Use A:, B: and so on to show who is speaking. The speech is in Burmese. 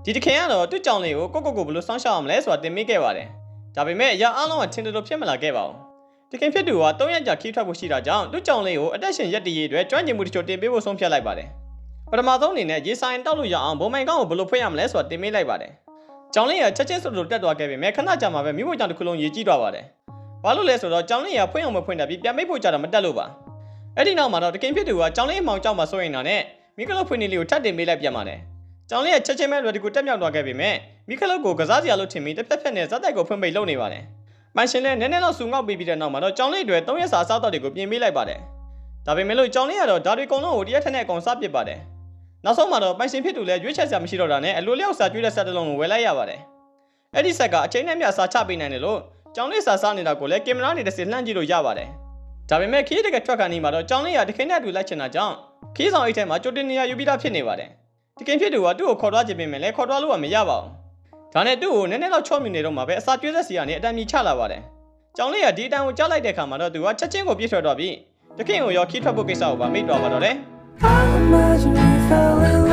A: ဒီတခင်ကတော့သူ့ကြောင်လေးကိုကိုဘလို့စောင်းရှောက်အောင်လဲဆိုတာတင်မိခဲ့ပါတယ်ဒါပေမဲ့အရာအလုံးကထင်တယ်လို့ဖြစ်မလာခဲ့ပါဘူးတခင်ဖြစ်သူက3ရက်ကြာခီးထွက်ဖို့ရှိတာကြောင့်သူ့ကြောင်လေးကိုအသက်ရှင်ရက်တည်ရအတွက်ကျွမ်းကျင်မှုတချို့တင်ပေးဖို့ဆုံးဖြတ်လိုက်ပါတယ်ပထမဆုံးအနေနဲ့ရေဆိုင်တောက်လို့ရအောင်ဘုံမိုင်ကောင်းကိုဘလို့ဖွင့်ရမလဲဆိုတာတင်မိလိုက်ပါတယ်ကြောင်လေးကချက်ချင်းဆိုလို့တက်သွားခဲ့ပေမဲ့ခဏကြာမှပဲမိဖို့ကြောင်တစ်ခုလုံးရေကြီးသွားပါတယ်ဘာလို့လဲဆိုတော့ကြောင်လေးကဖွင့်အောင်မဖွင့်တတ်ပြီးပြန်မိဖို့ကြတော့မတက်လို့ပါအဲ့ဒီနောက်မှာတော့တခင်ဖြစ်သူကကြောင်လေးအမောင်ကြောက်မှစိုးရင်တာနဲ့မိကလုတ်ဖွင့်နေလေးကိုထပ်တင်ပေးလိုက်ပြန်ပါတယ်ကျောင်းလေးကချက်ချင်းပဲလွယ်တကူတက်မြောက်သွားခဲ့ပေမဲ့မိခလုတ်ကိုကစားစရာလို့ထင်ပြီးတစ်ဖက်ဖက်နဲ့ဇက်တိုက်ကိုဖွင့်ပိတ်လုပ်နေပါတယ်။မိုင်ရှင်လည်းနည်းနည်းတော့ဆူငေါက်ပြီးတဲ့နောက်မှာတော့ကျောင်းလေးတွေ3ရက်စာစားတော့တွေကိုပြင်ပေးလိုက်ပါတယ်။ဒါပေမဲ့လို့ကျောင်းလေးကတော့ဓာတ်တွေအကုန်လုံးကိုတရက်ထက်နဲ့အကုန်စားပစ်ပါတယ်။နောက်ဆုံးမှာတော့ပိုင်ရှင်ဖြစ်သူလည်းရွေးချက်စရာမရှိတော့တာနဲ့အလိုလျောက်စာကျွေးတဲ့ဆက်တစ်လုံးကိုဝယ်လိုက်ရပါတယ်။အဲ့ဒီဆက်ကအချိန်နဲ့မျှစာချပေးနိုင်တယ်လို့ကျောင်းလေးစာစားနေတာကိုလည်းကင်မရာနဲ့တစ်စင်လှမ်းကြည့်လို့ရပါတယ်။ဒါပေမဲ့ခီးတကထွက်ခါနေမှာတော့ကျောင်းလေးကတခင်နဲ့အတူလိုက်ချင်တာကြောင့်ခီးဆောင်အိတ်ထဲမှာကြိုတင်နေရယူပြီးသားဖြစ်နေပါတယ်။တကင်ဖြစ်သူကသူ့ကိုခေါ်သွားခြင်းပင်လည်းခေါ်သွားလို့ကမရပါဘူး။ဒါနဲ့သူ့ကိုနည်းနည်းတော့ချော့မြူနေတော့မှပဲအစာကျွေးဆက်စီကနေအတန်မြချလာပါတယ်။ကျောင်းလေးကဒီအတန်ကိုကြားလိုက်တဲ့အခါမှာတော့သူကချက်ချင်းကိုပြစ်ထွက်သွားပြီးတခင်ကိုရောခီးထွက်ဖို့ကိစ္စကိုပါမိတ်သွားပါတော့တယ်။